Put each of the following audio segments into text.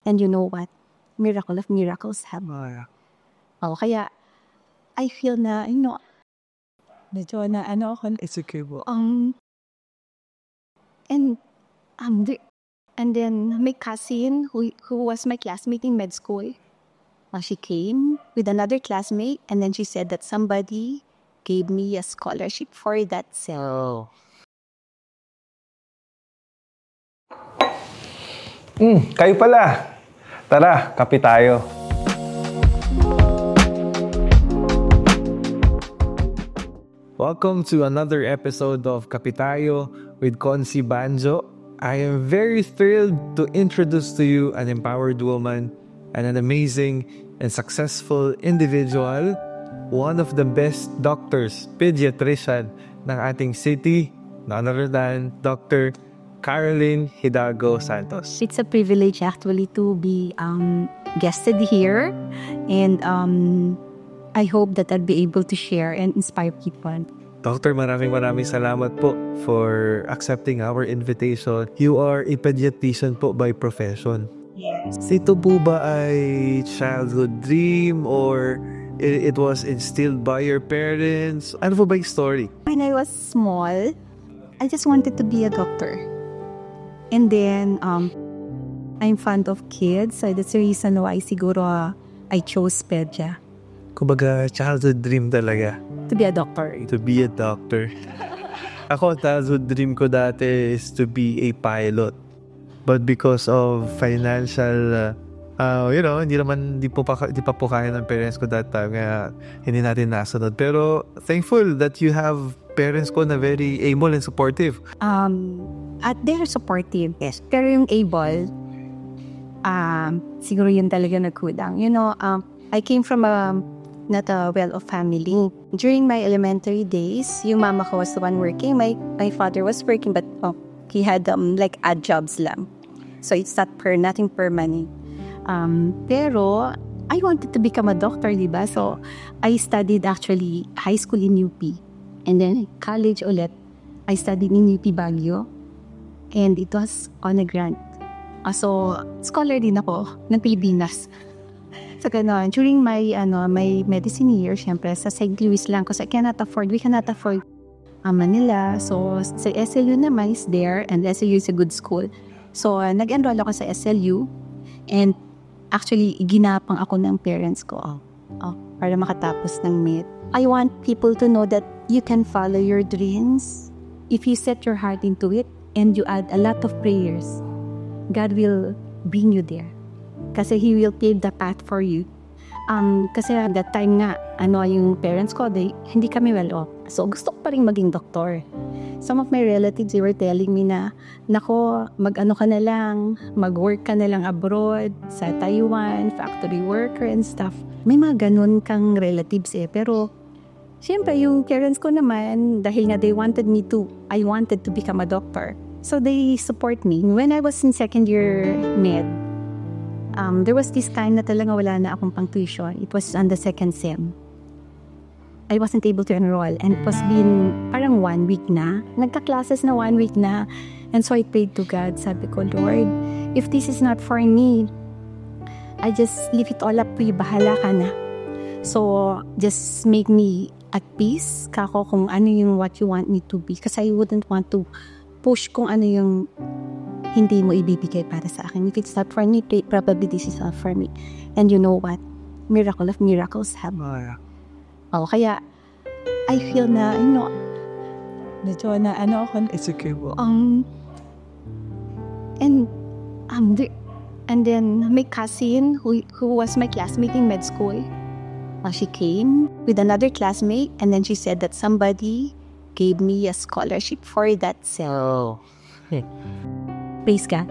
And you know what? Miracle of miracles happen. Kaya I feel na, medyo na ako. It's okay po. And then my cousin who was my classmate in med school, she came with another classmate, and then she said that somebody gave me a scholarship for that cell. Kayo pala. Tara, kape tayo. Welcome to another episode of Kape Tayo with Consi Banjo. I am very thrilled to introduce to you an empowered woman and an amazing and successful individual, one of the best doctors, pediatrician ng ating city, none other than Dr. Caroline Hidalgo Santos. It's a privilege actually to be guested here, and I hope that I'll be able to share and inspire people. Doctor, maraming salamat po for accepting our invitation. You are a pediatrician po by profession. Yes. Ito po ba ay childhood dream or it was instilled by your parents? Ano po ba yung story? When I was small, I just wanted to be a doctor. And then, I'm fond of kids, so that's the reason why siguro I chose pedia. Kumbaga, childhood dream talaga. To be a doctor. To be a doctor. Ako, childhood dream ko dati is to be a pilot. But because of financial, hindi pa po kaya ng parents ko that time, kaya hindi natin nasunod. Pero thankful that you have parents ko na very able and supportive. At they're supportive, yes. Pero yung able, siguro yun talaga nagkudang. I came from not a well-off family. During my elementary days, yung mama ko was the one working. My father was working, but he had like odd jobs lang. So it's nothing permanent. Pero I wanted to become a doctor, diba? So I studied actually high school in UP. And then college ulit, I studied in UP Baguio. And it was on a grant. So scholar din ako ng Pilipinas. So gano'n, during my medicine year, syempre sa St. Louis lang kasi we cannot afford Manila. So sa SLU naman is there, and SLU is a good school. So nag-enroll ako sa SLU, and actually ginapang ako ng parents ko para makatapos ng med. I want people to know that you can follow your dreams if you set your heart into it and you add a lot of prayers. God will bring you there. Kasi He will pave the path for you. Kasi at that time nga, yung parents ko, hindi kami well off. So gusto ko pa rin maging doktor. Some of my relatives, they were telling me na, nako, mag-work ka na lang abroad, sa Taiwan, factory worker and stuff. May mga ganun kang relatives pero, siyempre yung parents ko naman, dahil nga I wanted to become a doctor. So they support me. When I was in second year med, there was this time na talaga wala na akong pang tuition. It was on the second sem. I wasn't able to enroll, and it was been parang 1 week na. Nagka-classes na 1 week na. And so I prayed to God. Sabi ko, Lord, if this is not for me, I just leave it all up to you. Bahala ka na. So just make me at peace kako kung ano yung what you want me to be. Kasi I wouldn't want to push kung ano yung hindi mo ibibigay para sa akin. If it's not for me, probably this is not for me. And you know what? Miracle of miracles happen. Kaya I feel na, medyo na ako. It's okay po. And then my cousin who was my classmate in med school, she came with another classmate, and then she said that somebody gave me a scholarship for that cell. Praise God.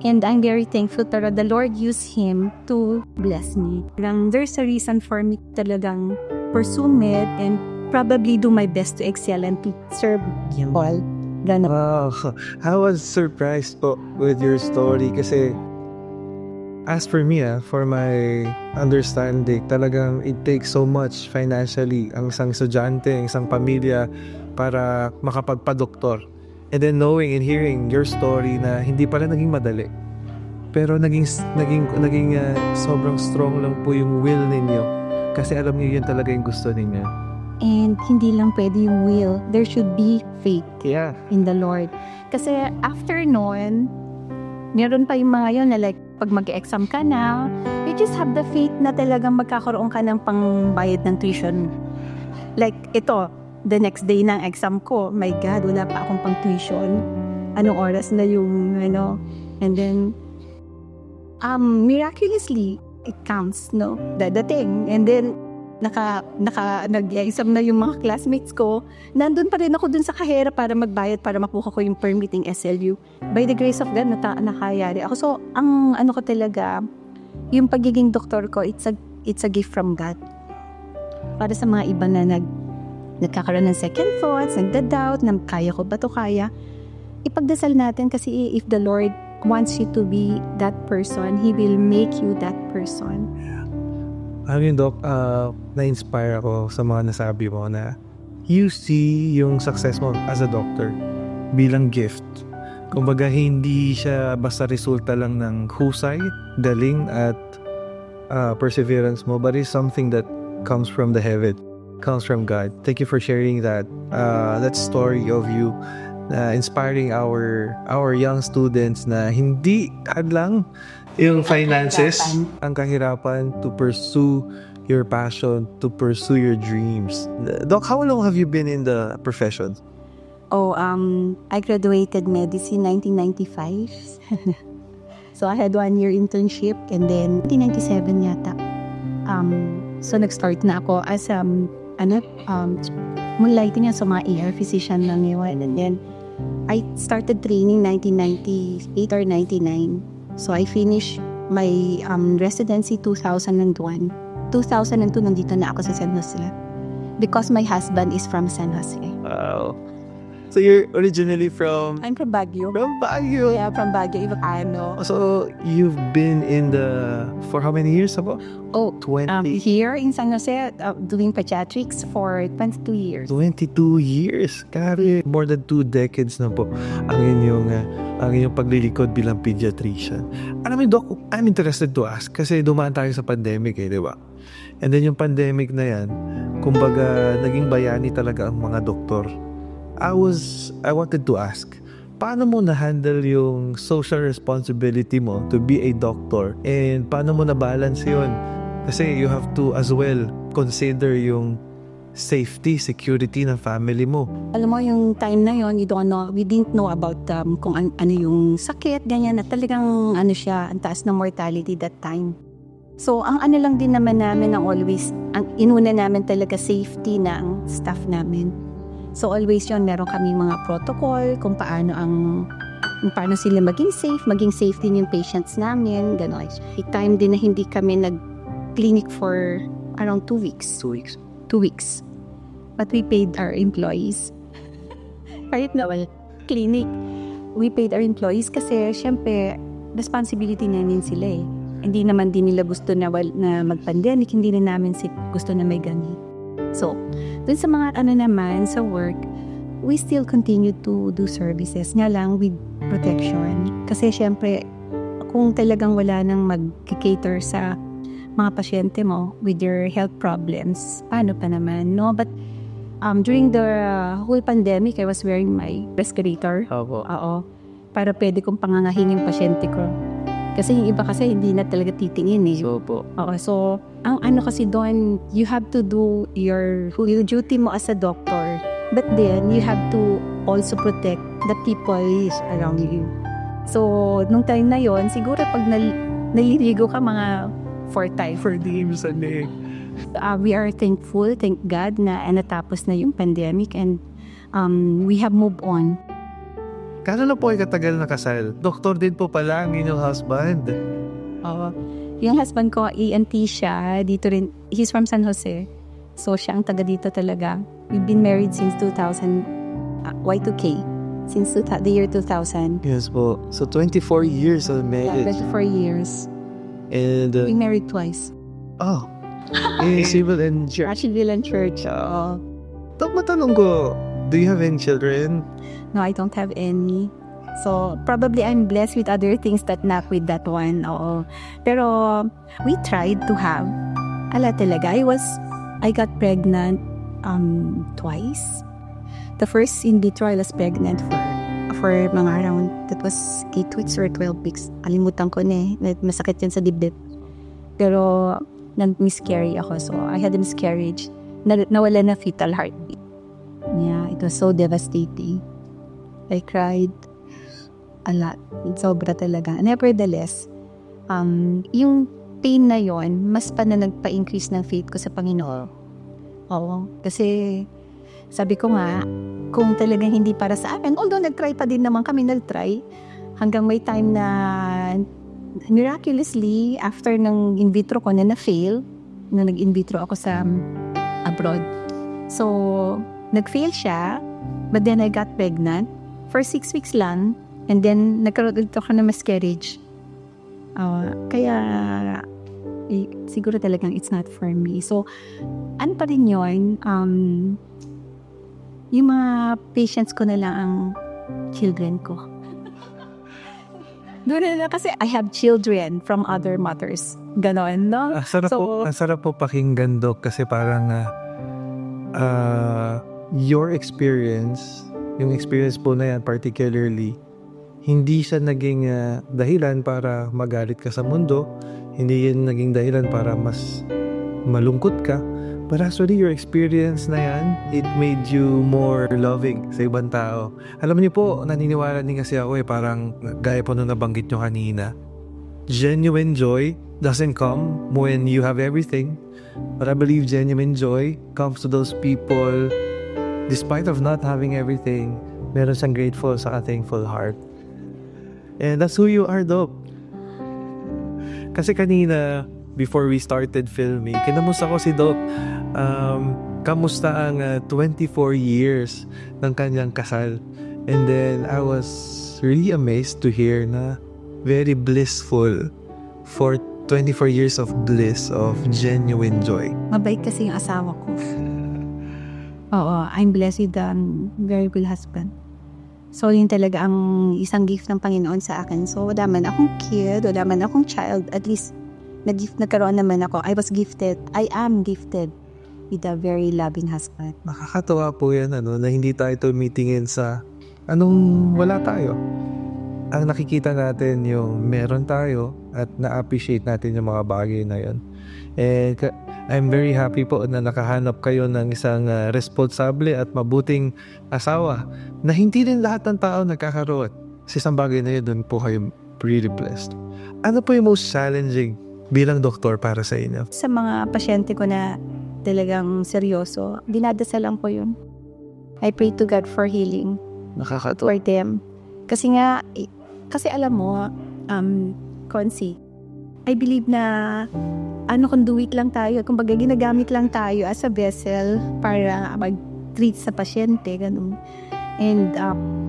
And I'm very thankful pero the Lord used him to bless me. There's a reason for me talagang pursue med and probably do my best to excel and to serve all. Wow. I was surprised po with your story kasi as for me, for my understanding, talagang it takes so much financially ang isang estudyante, ang isang pamilya para makapagpa-doktor. And then knowing and hearing your story na hindi pala naging madali. Pero naging sobrang strong lang po yung will ninyo. Kasi alam niyo yun talaga yung gusto ninyo. And hindi lang pwede yung will. There should be faith Yeah. in the Lord. Kasi after noon, meron pa yung mga yun na like, pag mag-exam ka na, you just have the faith na talagang magkakaroon ka ng pangbayad ng tuition. Like, ito, the next day ng exam ko, my God, wala pa akong pang tuition. Anong oras na yung, and then, miraculously, it counts, no? Dadating. And then, nag-exam na yung mga classmates ko. Nandun pa rin ako dun sa kahera para magbayad, para makuha ko yung permitting SLU. By the grace of God, nakayari ako. So, ang ano ko talaga, yung pagiging doktor ko, it's a gift from God. Para sa mga iba na nagkakaroon ng second thoughts, nagda-doubt, na kaya ko ba to kaya? Ipagdasal natin kasi if the Lord wants you to be that person, He will make you that person. Alam Doc, na-inspire ako sa mga nasabi mo na you see yung success mo as a doctor bilang gift. Kumbaga, hindi siya basta resulta lang ng husay, galing at perseverance mo, but it's something that comes from the heaven, comes from God. Thank you for sharing that story of you, inspiring our young students na hindi lang yung finances, ang kahirapan to pursue your passion, to pursue your dreams. Doc, how long have you been in the profession? I graduated medicine 1995. So I had 1 year internship and then 1997 yata. So nag-start na ako as moonlighting sa mga ER physician lang yun. And then I started training 1998 or 99. So I finished my residency 2001. 2002 nandito na ako sa San Jose because my husband is from San Jose. Wow. So you're originally from? I'm from Baguio. From Baguio? Yeah, from Baguio, Ilocano. So you've been for how many years ako? 20? Here in San Jose, doing pediatrics for 22 years. 22 years? Kari, more than 2 decades na po ang inyong paglilikod bilang pediatrician. Alam mo, Doc, I'm interested to ask kasi dumaan tayo sa pandemic di ba? And then yung pandemic na yan, kumbaga, naging bayani talaga ang mga doktor. I wanted to ask, paano mo na-handle yung social responsibility mo to be a doctor? And paano mo na-balance yun? Kasi you have to as well consider yung safety, security ng family mo. Alam mo, yung time na yon, we didn't know about kung ano yung sakit, ganyan, na talagang ang taas ng mortality that time. So, ang lang din naman namin always, ang inuna namin talaga safety ng staff namin. So, always yon, meron kami mga protocol kung paano sila maging safe din yung patients namin, gano'n. May time din na hindi kami nag-clinic for around 2 weeks. 2 weeks? 2 weeks. But we paid our employees. Kahit na clinic, we paid our employees kasi syempre, responsibility namin sila eh. Hindi naman din nila gusto na mag-pandemic, hindi rin namin gusto na may ganun. So, dun sa mga naman sa work, we still continue to do services nga lang with protection. Kasi syempre, kung talagang wala nang mag-cater sa mga pasyente mo with your health problems, paano pa naman, no? But during the whole pandemic, I was wearing my respirator. Opo. Oo. Para pwede kong pangangahin yung pasyente ko. Kasi yung iba kasi hindi na talaga titingin eh. Opo. Oo. So, ang kasi doon, you have to do your duty mo as a doctor. But then, you have to also protect the people around you. So, nung time na yon, siguro pag naliligo ka mga 4 times. For names We are thankful, thank God na natapos na yung pandemic and we have moved on. Kano na po ay katagal na kasal? Doktor din po pala ang inyong husband. Oo. Yung husband ko, ENT siya. Dito rin, he's from San Jose. So, siya ang taga dito talaga. We've been married since 2000, Y2K. Since the year 2000. Yes po. So, 24 years of marriage. Yeah, 24 years. And we married twice. Oh. Civil and church. Civil and church. Matanong ko, do you have any children? No, I don't have any. So, probably I'm blessed with other things that not with that one. Oo. Pero, we tried to have. Ala talaga, I got pregnant twice. The first in vitro, I was pregnant for mga around, that was 8 weeks or 12 weeks. Alimutan ko na eh. Masakit yan sa dibdib. Pero, miscarry ako. So, I had a miscarriage. Nawala na fetal heartbeat. Yeah, it was so devastating. I cried a lot. Sobra talaga. Nevertheless, yung pain na yon, mas pa na nagpa-increase ng faith ko sa Panginoon. Oo. Kasi, sabi ko nga, kung talagang hindi para sa akin, although nag-try pa din naman kami, hanggang may time na miraculously, after ng in vitro ko na na-fail, na nag-in vitro ako sa abroad. So, nag-fail siya, but then I got pregnant for 6 weeks lang, and then nagkaroon ito ka na miscarriage. Kaya, siguro talagang it's not for me. So, ano pa rin yun, yung mga patients ko na lang ang children ko. Doon na kasi I have children from other mothers. Ganon, no? Ang sarap po pakinggan, Doc, kasi parang your experience, yung experience po na yan particularly, hindi siya naging dahilan para magalit ka sa mundo, hindi yan naging dahilan para mas malungkot ka, but actually your experience na yan, it made you more loving sa ibang tao. Alam niyo po, naniniwala din kasi ako parang gaya po nung nabanggit nyo kanina, genuine joy doesn't come when you have everything, but I believe genuine joy comes to those people despite of not having everything, meron siyang grateful sa thankful heart. And that's who you are, Doc. Kasi kanina, before we started filming, kinamusta ko si Doc. Kamusta ang 24 years ng kanyang kasal? And then, I was really amazed to hear na very blissful for 24 years of bliss, of genuine joy. Mabait kasi yung asawa ko. Oo, I'm blessed with a very good husband. So, yun talaga ang isang gift ng Panginoon sa akin. So, wala man akong kid, wala man akong child, at least, nagkaroon naman ako. I am gifted with a very loving husband. Nakakatawa po yan, na hindi tayo tumitingin sa anong wala tayo. Ang nakikita natin yung meron tayo at na-appreciate natin yung mga bagay na yun. And I'm very happy po na nakahanap kayo ng isang responsable at mabuting asawa na hindi rin lahat ng tao nagkakaroon. Sa isang bagay na yun, doon po kayo really blessed. Ano po yung most challenging bilang doktor para sa inyo? Sa mga pasyente ko na talagang seryoso, dinadasalan ko yun. I pray to God for healing. For them. Kasi alam mo, Consi, I believe na conduit lang tayo, kumbaga ginagamit lang tayo as a vessel para mag-treat sa pasyente, ganun. And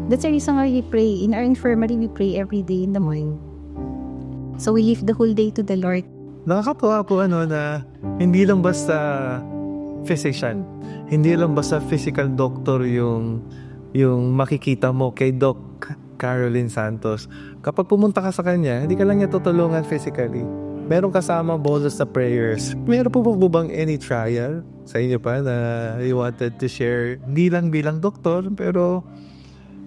that's the reason why we pray. In our infirmary, we pray every day in the morning. So we leave the whole day to the Lord. Nakakatuwa po na hindi lang basta physician, hindi lang basta physical doctor yung makikita mo kay Doc Caroline Santos. Kapag pumunta ka sa kanya, hindi ka lang niya tutulungan physically. Meron kasama bonus sa prayers. Meron po bang any trial sa inyo pa na you wanted to share? Hindi lang bilang doktor, pero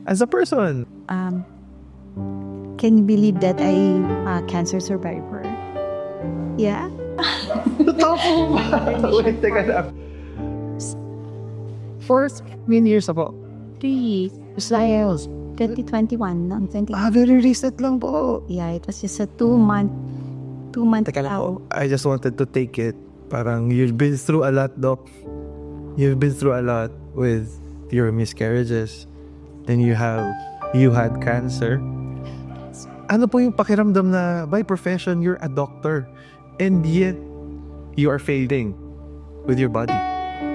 as a person. Can you believe that I'm a cancer survivor? Yeah? Totoo po ba? Wait, teka lang. 4 years ago. 3 years. 2021. Very recent lang po. Yeah, it was just a 2-month Teka lang po. I just wanted to take it. Parang you've been through a lot, Doc. You've been through a lot with your miscarriages. Then you had cancer. Ano po yung pakiramdam na by profession you're a doctor and yet you are failing with your body?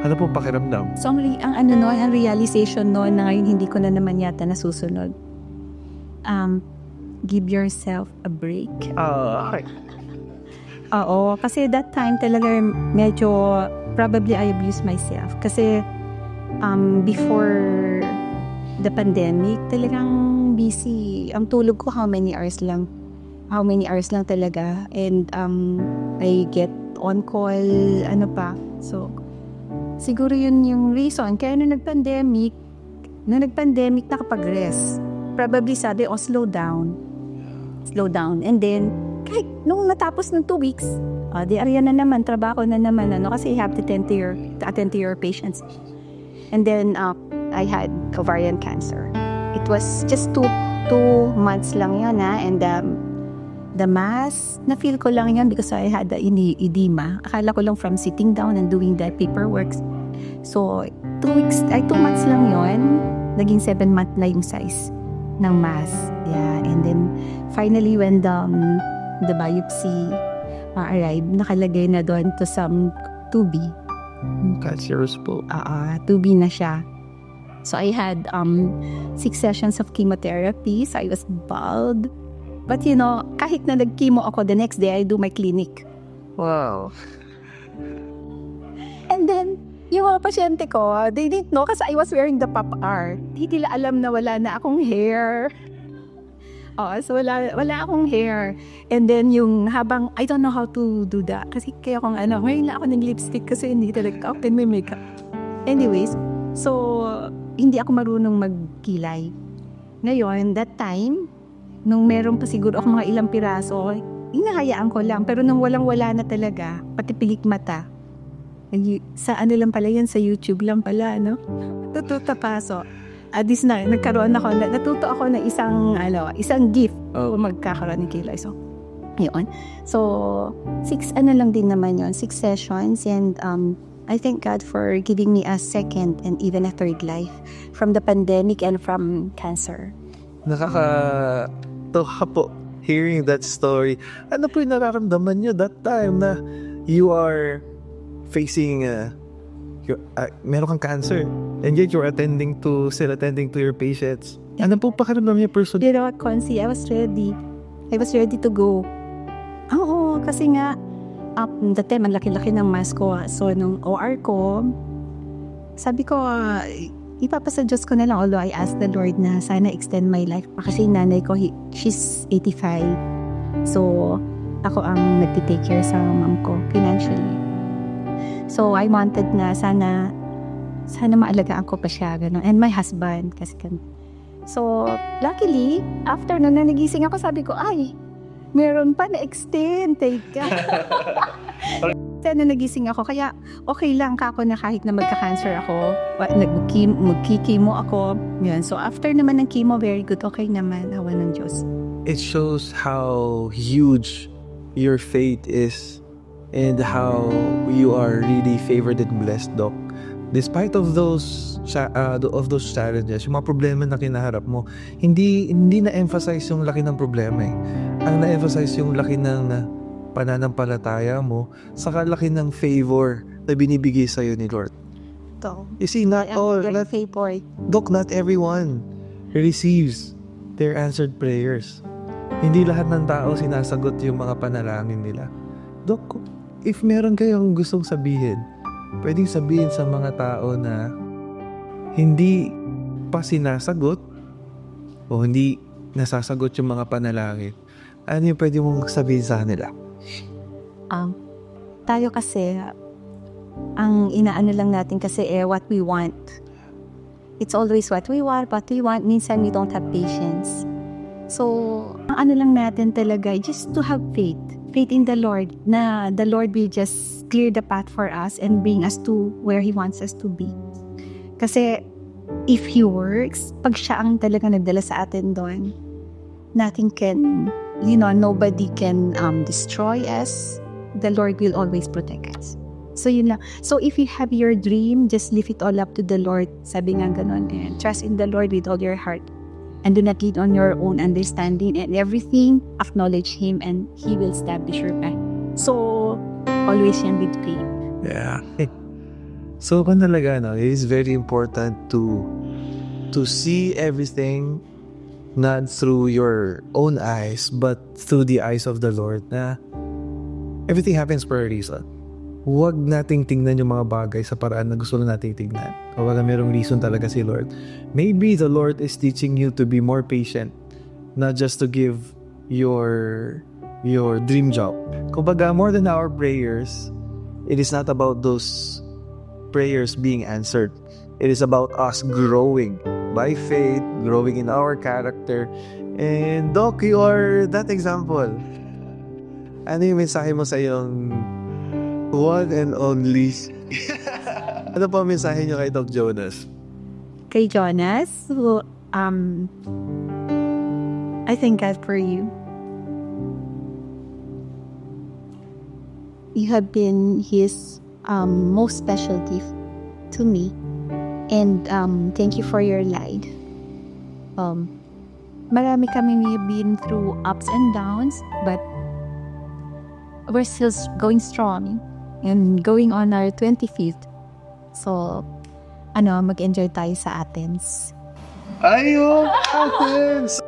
Ano po pakiramdam? So ang realization na ngayon hindi ko na naman yata nasusunod. Give yourself a break. Okay. Oo, kasi that time talaga medyo probably I abused myself. Kasi before the pandemic, talagang sobrang busy. Ang tulog ko, how many hours lang talaga. And I get on call, So, siguro yun yung reason. Kaya nung nag-pandemic, nakapag-rest. Probably sabi, slow down. And then, kahit nung natapos ng 2 weeks, di ariyan na naman, trabaho na naman, kasi you have to attend to your patients. And then, I had ovarian cancer. It was just 2 months lang yun, and the mass, na-feel ko lang yun because I had the edema. Akala ko lang from sitting down and doing the paperwork. So, 2 months lang yun. Naging 7 month na yung size ng mass. Yeah, and then, finally, when the biopsy arrived, nakalagay na doon to some 2B. Cancerous po. 2B na siya. So, I had 6 sessions of chemotherapy. So, I was bald. But kahit na nag-chemo ako, the next day, I do my clinic. Wow. And then, yung mga pasyente ko, they didn't know kasi I was wearing the pop art. Hindi nila alam na wala na akong hair. So wala akong hair. And then yung habang, I don't know how to do that. Kasi kaya kung ngayon lang ako ng lipstick kasi hindi talaga ako may makeup. Anyways, so hindi ako marunong magkilay. Ngayon, that time, nung meron pa siguro ako mga ilang piraso, hinahayaan ko lang. Pero nung walang-wala na talaga, pati pilik mata, sa lang pala yan, sa YouTube lang pala, Tututa pa. So, this na, natuto ako ng isang gift magkakaroon ng kilay. So, yun. So, 6 lang din naman yun, 6 sessions, and I thank God for giving me a second and even a third life from the pandemic and from cancer. Nakakatawa po hearing that story. Ano po yung nararamdaman nyo that time na you are facing meron kang cancer and yet you're attending to your patients? Ano po pakiramdam niya personally? You know what, Concy, I was ready to go. Oo, kasi nga dati man laki-laki ng mask ko. So nung OR ko, sabi ko ipapasa Diyos ko na lang, although I asked the Lord na sana extend my life pa kasi nanay ko, she's 85. So ako ang nagtitake care sa mom ko financially. So, I wanted na sana maalagaan ko pa siya, gano'n. And my husband, kasi So, luckily, after na nagising ako, sabi ko, meron pa na-extend, teka. Na nagising ako, kaya okay lang kako na kahit na magka-cancer ako, magkikimo ako. Yun. So, after naman ng chemo, very good, okay naman, awa ng Diyos. It shows how huge your faith is and how you are really favored and blessed, Doc. Despite of those challenges, yung mga problema na kinaharap mo, hindi na-emphasize yung laki ng problema eh. Ang na-emphasize yung laki ng pananampalataya mo, saka laki ng favor na binibigay sa'yo ni Lord. You see, not everyone receives their answered prayers. Hindi lahat ng tao sinasagot yung mga panalangin nila. Doc, if meron kayong gustong sabihin, pwedeng sabihin sa mga tao na hindi pa sinasagot o hindi nasasagot yung mga panalangin. Ano yung pwede mong sabihin sa kanila? Tayo kasi, ang inaano lang natin kasi what we want. It's always what we want. Minsan we don't have patience. So, ang ano lang natin talaga, just to have faith in the Lord, na the Lord will just clear the path for us and bring us to where He wants us to be. Kasi, if He works, pag siya ang talaga nagdala sa atin doon, nothing can, nobody can destroy us. The Lord will always protect us. So, yun lang. So, if you have your dream, just leave it all up to the Lord. Sabi nga ganun, and trust in the Lord with all your heart. And do not lean on your own understanding, and everything, acknowledge Him and He will establish your path. So, always yan with faith. Yeah. So, talaga, it is very important to see everything not through your own eyes, but through the eyes of the Lord, na everything happens for a reason. huwag nating tingnan yung mga bagay sa paraan na gusto lang nating tingnan. Kapag mayroong reason talaga si Lord. Maybe the Lord is teaching you to be more patient, not just to give your dream job. Kumbaga, more than our prayers, it is not about those prayers being answered. It is about us growing by faith, growing in our character. And Doc, you are that example. Ano yung mensahe mo sa iyong one and only? Ano po ang mensahe niyo kay Doc Jonas? Kay Jonas, I thank God for you. You have been His most special gift to me. And thank you for your light. Marami kami been through ups and downs, but we're still going strong and going on our 25th. So, mag-enjoy tayo sa Athens. Ayo, Athens!